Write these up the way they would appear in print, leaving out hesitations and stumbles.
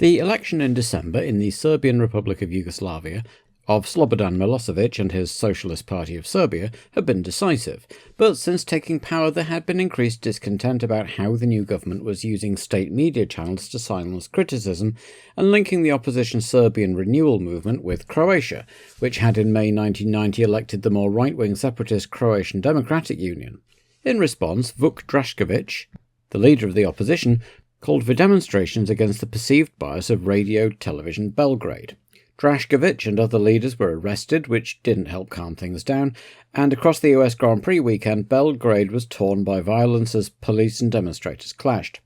The election in December in the Serbian Republic of Yugoslavia of Slobodan Milosevic and his Socialist Party of Serbia had been decisive, but since taking power there had been increased discontent about how the new government was using state media channels to silence criticism and linking the opposition Serbian renewal movement with Croatia, which had in May 1990 elected the more right-wing separatist Croatian Democratic Union. In response, Vuk Drašković, the leader of the opposition, called for demonstrations against the perceived bias of Radio Television Belgrade. Drašković and other leaders were arrested, which didn't help calm things down, and across the US Grand Prix weekend, Belgrade was torn by violence as police and demonstrators clashed.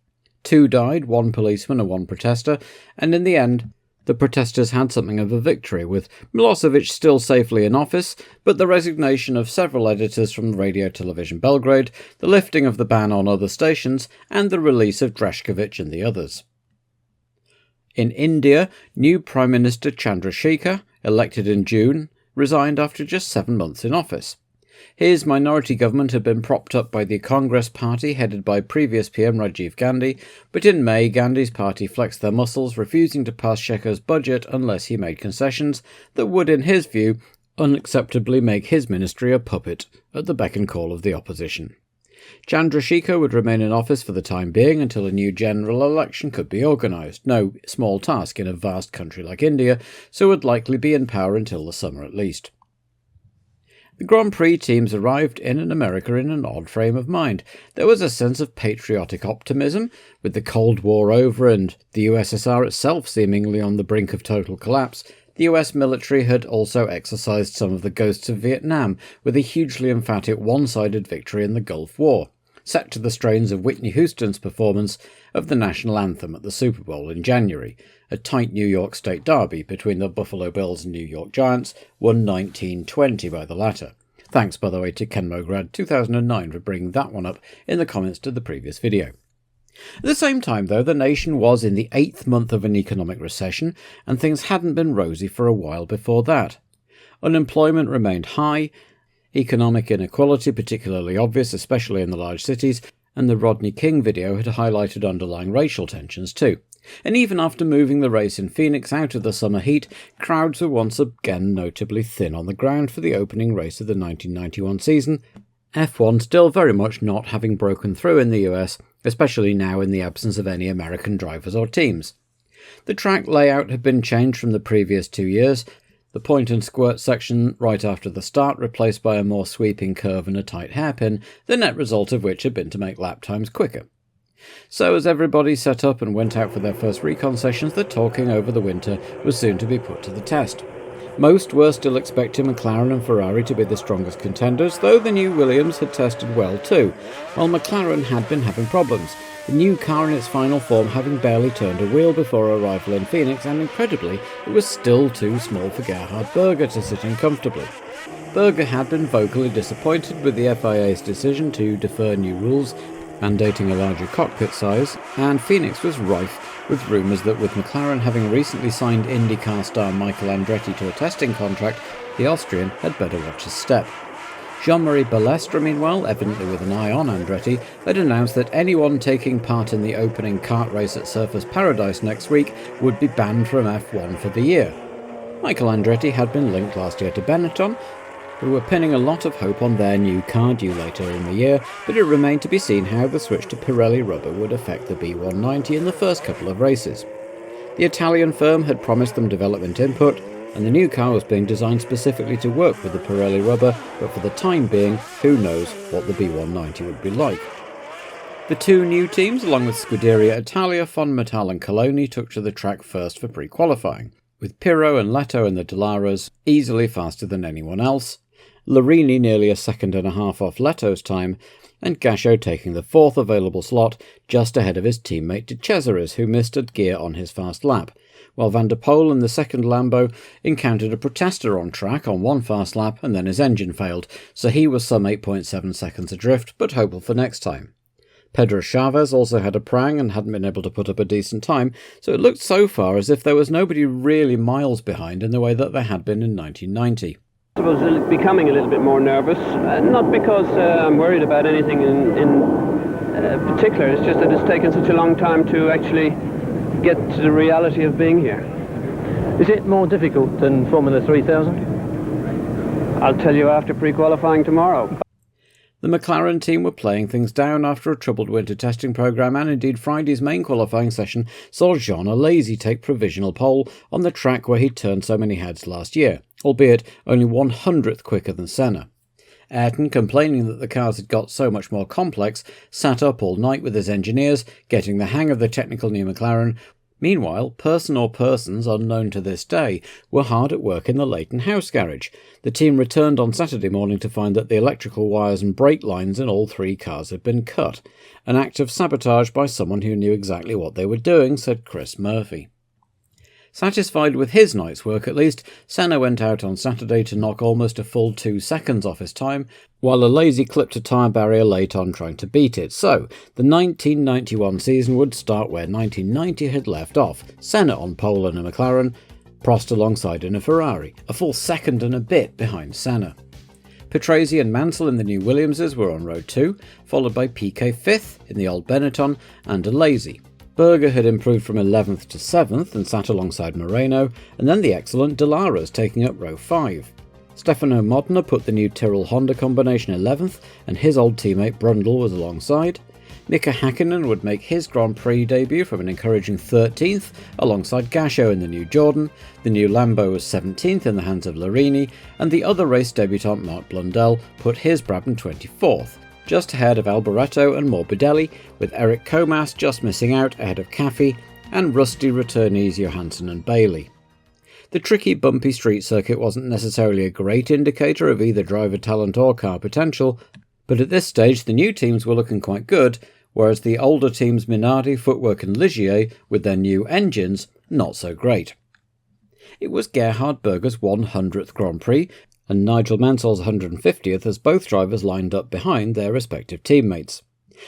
2 died, 1 policeman and 1 protester, and in the end, the protesters had something of a victory, with Milosevic still safely in office, but the resignation of several editors from Radio Television Belgrade, the lifting of the ban on other stations, and the release of Drašković and the others. In India, new Prime Minister Chandrasekhar, elected in June, resigned after just 7 months in office. His minority government had been propped up by the Congress Party headed by previous PM Rajiv Gandhi, but in May Gandhi's party flexed their muscles, refusing to pass Shekhar's budget unless he made concessions that would, in his view, unacceptably make his ministry a puppet at the beck and call of the opposition. Chandrasekhar would remain in office for the time being until a new general election could be organised, no small task in a vast country like India, so would likely be in power until the summer at least. The Grand Prix teams arrived in America in an odd frame of mind. There was a sense of patriotic optimism, with the Cold War over and the USSR itself seemingly on the brink of total collapse. The US military had also exorcised some of the ghosts of Vietnam, with a hugely emphatic one-sided victory in the Gulf War, set to the strains of Whitney Houston's performance of the national anthem at the Super Bowl in January, a tight New York State derby between the Buffalo Bills and New York Giants, won 19-20 by the latter. Thanks, by the way, to Ken Mograd 2009 for bringing that one up in the comments to the previous video. At the same time, though, the nation was in the 8th month of an economic recession, and things hadn't been rosy for a while before that. Unemployment remained high, economic inequality particularly obvious, especially in the large cities, and the Rodney King video had highlighted underlying racial tensions too. And even after moving the race in Phoenix out of the summer heat, crowds were once again notably thin on the ground for the opening race of the 1991 season, F1 still very much not having broken through in the US, especially now in the absence of any American drivers or teams. The track layout had been changed from the previous 2 years, the point and squirt section right after the start replaced by a more sweeping curve and a tight hairpin, the net result of which had been to make lap times quicker. So as everybody set up and went out for their first recon sessions, the talking over the winter was soon to be put to the test. Most were still expecting McLaren and Ferrari to be the strongest contenders, though the new Williams had tested well too, while McLaren had been having problems, the new car in its final form having barely turned a wheel before arrival in Phoenix, and incredibly, it was still too small for Gerhard Berger to sit in comfortably. Berger had been vocally disappointed with the FIA's decision to defer new rules mandating a larger cockpit size, and Phoenix was rife with rumours that with McLaren having recently signed IndyCar star Michael Andretti to a testing contract, the Austrian had better watch his step. Jean-Marie Balestre, meanwhile, evidently with an eye on Andretti, had announced that anyone taking part in the opening kart race at Surfers Paradise next week would be banned from F1 for the year. Michael Andretti had been linked last year to Benetton, who were pinning a lot of hope on their new car due later in the year, but it remained to be seen how the switch to Pirelli rubber would affect the B190 in the first couple of races. The Italian firm had promised them development input, and the new car was being designed specifically to work with the Pirelli rubber, but for the time being, who knows what the B190 would be like. The 2 new teams, along with Scuderia Italia, Fonmetal and Coloni, took to the track first for pre-qualifying, with Pirro and Leto and the Delaras easily faster than anyone else, Larini nearly a second and a half off Leto's time, and Gasho taking the 4th available slot just ahead of his teammate De Cesaris, who missed a gear on his fast lap, while Van der Poel in the second Lambo encountered a protester on track on one fast lap and then his engine failed, so he was some 8.7 seconds adrift, but hopeful for next time. Pedro Chavez also had a prang and hadn't been able to put up a decent time, so it looked so far as if there was nobody really miles behind in the way that there had been in 1990. I was becoming a little bit more nervous, not because I'm worried about anything in particular, it's just that it's taken such a long time to actually get to the reality of being here. Is it more difficult than Formula 3000? I'll tell you after pre-qualifying tomorrow. The McLaren team were playing things down after a troubled winter testing programme, and indeed Friday's main qualifying session saw Jean Alesi take provisional pole on the track where he turned so many heads last year, albeit only 1/100th quicker than Senna. Ayrton, complaining that the cars had got so much more complex, sat up all night with his engineers, getting the hang of the technical new McLaren. Meanwhile, person or persons unknown to this day were hard at work in the Leighton House garage. The team returned on Saturday morning to find that the electrical wires and brake lines in all three cars had been cut. An act of sabotage by someone who knew exactly what they were doing, said Chris Murphy. Satisfied with his night's work at least, Senna went out on Saturday to knock almost a full 2 seconds off his time, while Alesi clipped a tyre barrier late on trying to beat it. So, the 1991 season would start where 1990 had left off, Senna on pole in a McLaren, Prost alongside in a Ferrari, a full second and a bit behind Senna. Patrese and Mansell in the new Williamses were on row 2, followed by Piquet 5th in the old Benetton and Alesi. Berger had improved from 11th to 7th and sat alongside Moreno, and then the excellent Delaras taking up row 5. Stefano Modena put the new Tyrrell Honda combination 11th, and his old teammate Brundle was alongside. Mika Hakkinen would make his Grand Prix debut from an encouraging 13th, alongside Gasho in the new Jordan. The new Lambo was 17th in the hands of Larini, and the other race debutant Mark Blundell put his Brabham 24th. Just ahead of Alboreto and Morbidelli, with Eric Comas just missing out ahead of Caffey, and rusty returnees Johansson and Bailey. The tricky, bumpy street circuit wasn't necessarily a great indicator of either driver talent or car potential, but at this stage the new teams were looking quite good, whereas the older teams Minardi, Footwork and Ligier, with their new engines, not so great. It was Gerhard Berger's 100th Grand Prix, and Nigel Mansell's 150th as both drivers lined up behind their respective teammates.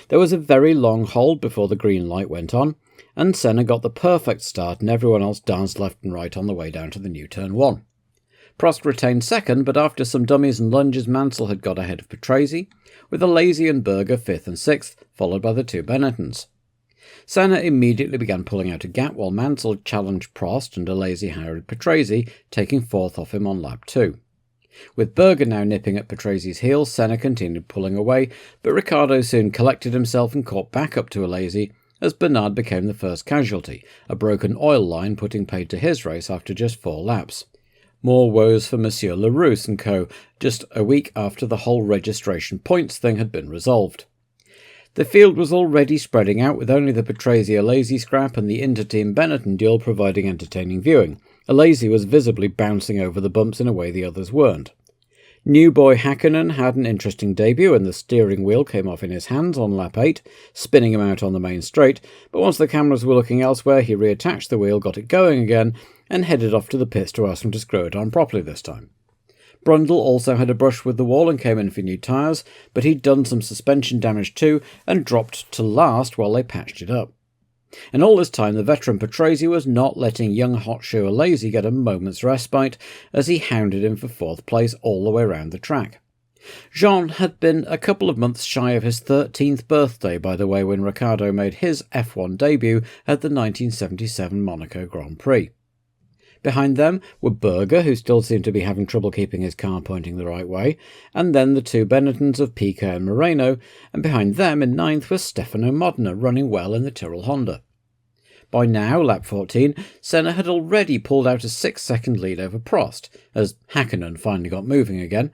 There was a very long hold before the green light went on, and Senna got the perfect start and everyone else danced left and right on the way down to the new turn 1. Prost retained second, but after some dummies and lunges Mansell had got ahead of Patrese, with Alesi and Berger 5th and 6th, followed by the two Benettons. Senna immediately began pulling out a gap while Mansell challenged Prost and Alesi harried Patrese, taking 4th off him on lap 2. With Berger now nipping at Patrese's heels, Senna continued pulling away, but Ricciardo soon collected himself and caught back up to Alesi, as Bernard became the first casualty, a broken oil line putting paid to his race after just 4 laps. More woes for Monsieur Larousse and co, just a week after the whole registration points thing had been resolved. The field was already spreading out, with only the Patrese-Alesi scrap and the inter-team Benetton duel providing entertaining viewing. Alesi was visibly bouncing over the bumps in a way the others weren't. New boy Hakkinen had an interesting debut and the steering wheel came off in his hands on lap 8, spinning him out on the main straight, but once the cameras were looking elsewhere he reattached the wheel, got it going again, and headed off to the pits to ask them to screw it on properly this time. Brundle also had a brush with the wall and came in for new tyres, but he'd done some suspension damage too and dropped to last while they patched it up. And all this time the veteran Patrese was not letting young hotshoe Alesi get a moment's respite as he hounded him for 4th place all the way around the track. Jean had been a couple of months shy of his 13th birthday, by the way, when Ricciardo made his F1 debut at the 1977 Monaco Grand Prix. Behind them were Berger, who still seemed to be having trouble keeping his car pointing the right way, and then the two Benettons of Piquet and Moreno, and behind them in 9th was Stefano Modena, running well in the Tyrrell Honda. By now, lap 14, Senna had already pulled out a 6-second lead over Prost, as Hakkinen finally got moving again,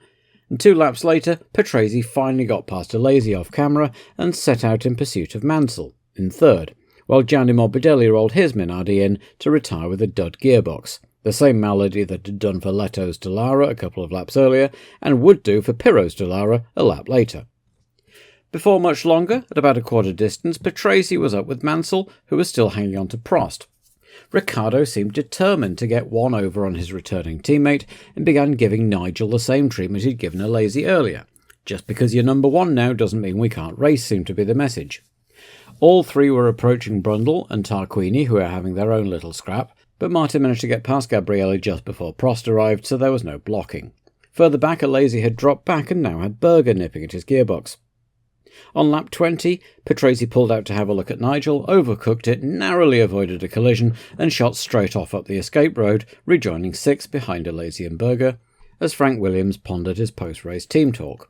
and 2 laps later, Patrese finally got past Alesi off camera and set out in pursuit of Mansell, in 3rd, while Gianni Morbidelli rolled his Minardi in to retire with a dud gearbox, the same malady that had done for Leto's Dallara a couple of laps earlier, and would do for Pirro's Dallara a lap later. Before much longer, at about a quarter distance, Patrese was up with Mansell, who was still hanging on to Prost. Ricciardo seemed determined to get one over on his returning teammate and began giving Nigel the same treatment he'd given Alesi earlier. Just because you're number 1 now doesn't mean we can't race, seemed to be the message. All 3 were approaching Brundle and Tarquini, who were having their own little scrap, but Martin managed to get past Gabrielli just before Prost arrived, so there was no blocking. Further back, Alesi had dropped back and now had Berger nipping at his gearbox. On lap 20, Patrese pulled out to have a look at Nigel, overcooked it, narrowly avoided a collision, and shot straight off up the escape road, rejoining 6th behind Alesi and Berger, as Frank Williams pondered his post-race team talk.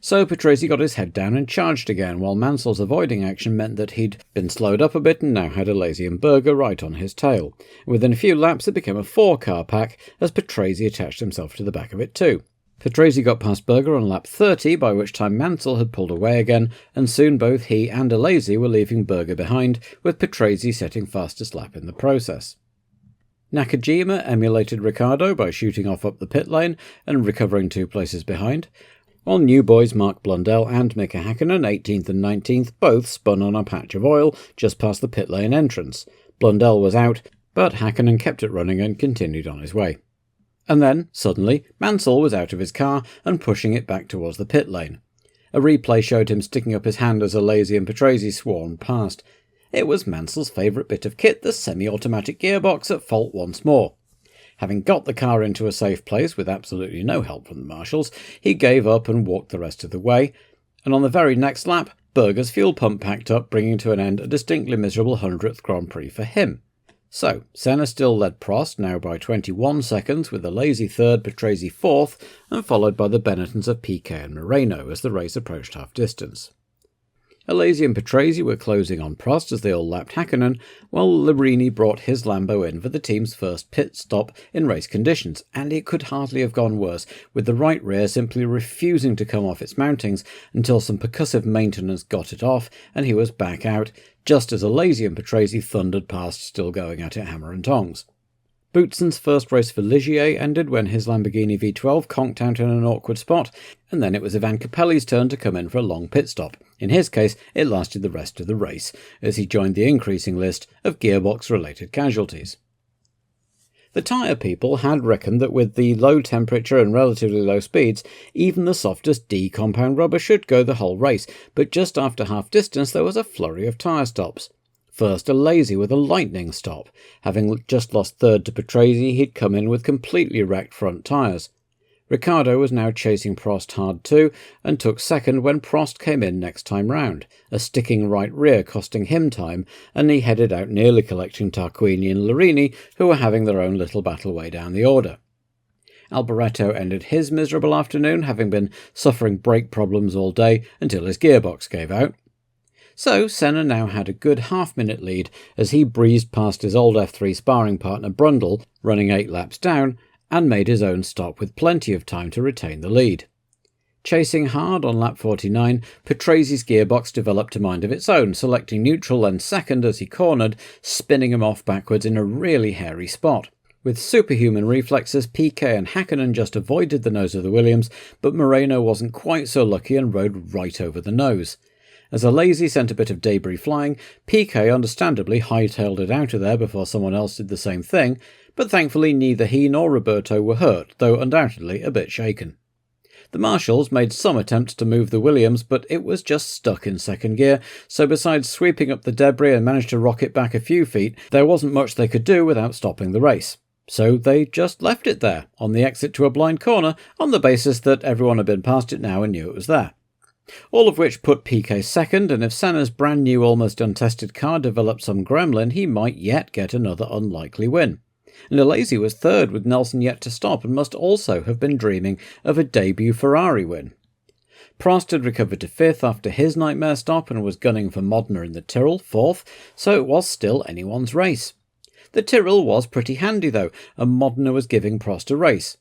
So Patrese got his head down and charged again, while Mansell's avoiding action meant that he'd been slowed up a bit and now had Alesi and Berger right on his tail. Within a few laps it became a 4-car pack, as Patrese attached himself to the back of it too. Patrese got past Berger on lap 30, by which time Mansell had pulled away again, and soon both he and Alesi were leaving Berger behind, with Patrese setting fastest lap in the process. Nakajima emulated Ricciardo by shooting off up the pit lane and recovering 2 places behind, while new boys Mark Blundell and Mika Hakkinen, 18th and 19th, both spun on a patch of oil just past the pit lane entrance. Blundell was out, but Hakkinen kept it running and continued on his way. And then, suddenly, Mansell was out of his car and pushing it back towards the pit lane. A replay showed him sticking up his hand as Alesi and Patrese swarmed past. It was Mansell's favourite bit of kit, the semi-automatic gearbox, at fault once more. Having got the car into a safe place with absolutely no help from the marshals, he gave up and walked the rest of the way, and on the very next lap, Berger's fuel pump packed up, bringing to an end a distinctly miserable 100th Grand Prix for him. So, Senna still led Prost, now by 21 seconds, with a lazy third, Patrese 4th, and followed by the Benettons of Piquet and Moreno as the race approached half-distance. Alesi and Patrese were closing on Prost as they all lapped Hakkinen, while Larini brought his Lambo in for the team's first pit stop in race conditions, and it could hardly have gone worse, with the right rear simply refusing to come off its mountings until some percussive maintenance got it off, and he was back out, just as Alesi and Patrese thundered past, still going at it hammer and tongs. Bootson's first race for Ligier ended when his Lamborghini V12 conked out in an awkward spot, and then it was Ivan Capelli's turn to come in for a long pit stop. In his case, it lasted the rest of the race, as he joined the increasing list of gearbox-related casualties. The tyre people had reckoned that with the low temperature and relatively low speeds, even the softest D compound rubber should go the whole race, but just after half-distance there was a flurry of tyre stops. First, Alesi with a lightning stop. Having just lost third to Patrese, he'd come in with completely wrecked front tyres. Ricciardo was now chasing Prost hard too, and took second when Prost came in next time round, a sticking right rear costing him time, and he headed out nearly collecting Tarquini and Larini, who were having their own little battle way down the order. Alboreto ended his miserable afternoon, having been suffering brake problems all day until his gearbox gave out. So Senna now had a good half-minute lead as he breezed past his old F3 sparring partner Brundle, running 8 laps down, and made his own stop with plenty of time to retain the lead. Chasing hard on lap 49, Patrese's gearbox developed a mind of its own, selecting neutral and second as he cornered, spinning him off backwards in a really hairy spot. With superhuman reflexes, Piquet and Hakkinen just avoided the nose of the Williams, but Moreno wasn't quite so lucky and rode right over the nose. As Alesi sent a bit of debris flying, Piquet understandably hightailed it out of there before someone else did the same thing, but thankfully neither he nor Roberto were hurt, though undoubtedly a bit shaken. The marshals made some attempts to move the Williams, but it was just stuck in second gear, so besides sweeping up the debris and managed to rock it back a few feet, there wasn't much they could do without stopping the race. So they just left it there, on the exit to a blind corner, on the basis that everyone had been past it now and knew it was there. All of which put Piquet second, and if Senna's brand new almost untested car developed some gremlin, he might yet get another unlikely win. And Alesi was third with Nelson yet to stop and must also have been dreaming of a debut Ferrari win. Prost had recovered to fifth after his nightmare stop and was gunning for Modena in the Tyrrell, fourth, so it was still anyone's race. The Tyrrell was pretty handy though, and Modena was giving Prost a race.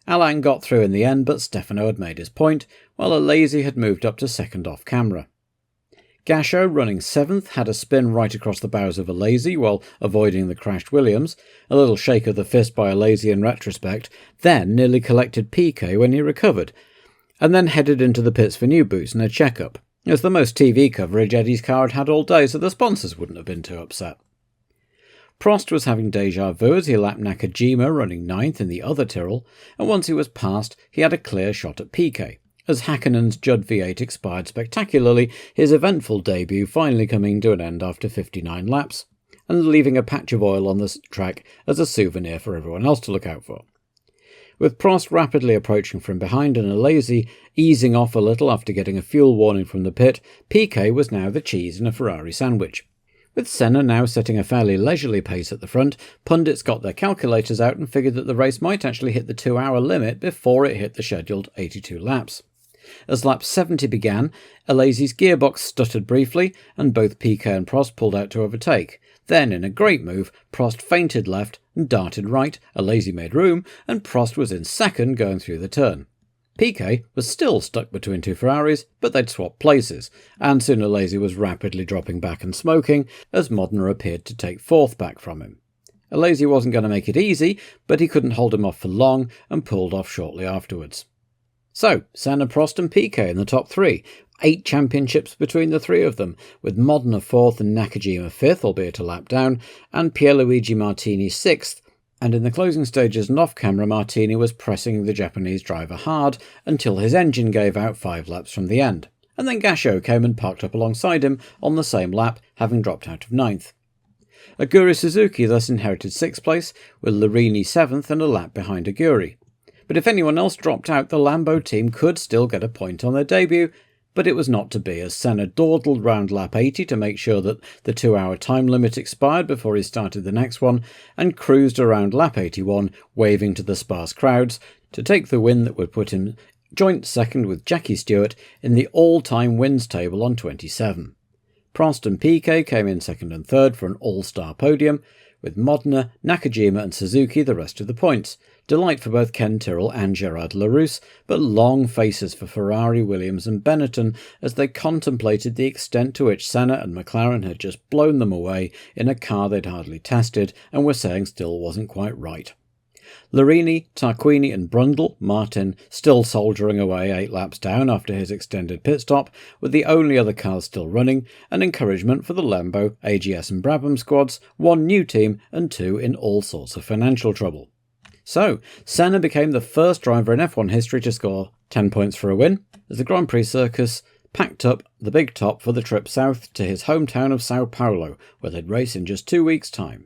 Alain got through in the end, but Stefano had made his point, while Alesi had moved up to second off camera. Gasho, running 7th, had a spin right across the bows of Alesi while avoiding the crashed Williams, a little shake of the fist by Alesi in retrospect, then nearly collected Piquet when he recovered, and then headed into the pits for new boots and a check-up. It was the most TV coverage Eddie's car had had all day, so the sponsors wouldn't have been too upset. Prost was having déjà vu as he lapped Nakajima, running 9th in the other Tyrrell, and once he was past, he had a clear shot at Piquet. As Hakkinen's Judd V8 expired spectacularly, his eventful debut finally coming to an end after 59 laps, and leaving a patch of oil on the track as a souvenir for everyone else to look out for. With Prost rapidly approaching from behind and Alesi easing off a little after getting a fuel warning from the pit, Piquet was now the cheese in a Ferrari sandwich. With Senna now setting a fairly leisurely pace at the front, pundits got their calculators out and figured that the race might actually hit the 2-hour limit before it hit the scheduled 82 laps. As lap 70 began, Alesi's gearbox stuttered briefly, and both Piquet and Prost pulled out to overtake. Then, in a great move, Prost feinted left and darted right, Alesi made room, and Prost was in second going through the turn. Piquet was still stuck between two Ferraris, but they'd swapped places, and soon Alesi was rapidly dropping back and smoking as Modena appeared to take fourth back from him. Alesi wasn't going to make it easy, but he couldn't hold him off for long and pulled off shortly afterwards. So, Senna, Prost and Piquet in the top three, 8 championships between the three of them, with Modena 4th and Nakajima 5th, albeit a lap down, and Pierluigi Martini 6th, and in the closing stages and off-camera Martini was pressing the Japanese driver hard until his engine gave out 5 laps from the end, and then Gasho came and parked up alongside him on the same lap, having dropped out of 9th. Aguri Suzuki thus inherited 6th place, with Larini 7th and a lap behind Aguri. But if anyone else dropped out, the Lambo team could still get a point on their debut, but it was not to be, as Senna dawdled round lap 80 to make sure that the 2-hour time limit expired before he started the next one, and cruised around lap 81, waving to the sparse crowds, to take the win that would put him joint second with Jackie Stewart in the all-time wins table on 27. Prost and Piquet came in second and third for an all-star podium, with Modena, Nakajima and Suzuki the rest of the points. Delight for both Ken Tyrrell and Gerard Larousse, but long faces for Ferrari, Williams and Benetton as they contemplated the extent to which Senna and McLaren had just blown them away in a car they'd hardly tested and were saying still wasn't quite right. Larini, Tarquini and Brundle, Martin, still soldiering away 8 laps down after his extended pit stop, with the only other cars still running, and encouragement for the Lambo, AGS and Brabham squads, 1 new team and 2 in all sorts of financial trouble. So, Senna became the first driver in F1 history to score 10 points for a win, as the Grand Prix circus packed up the big top for the trip south to his hometown of Sao Paulo, where they'd race in just 2 weeks' time.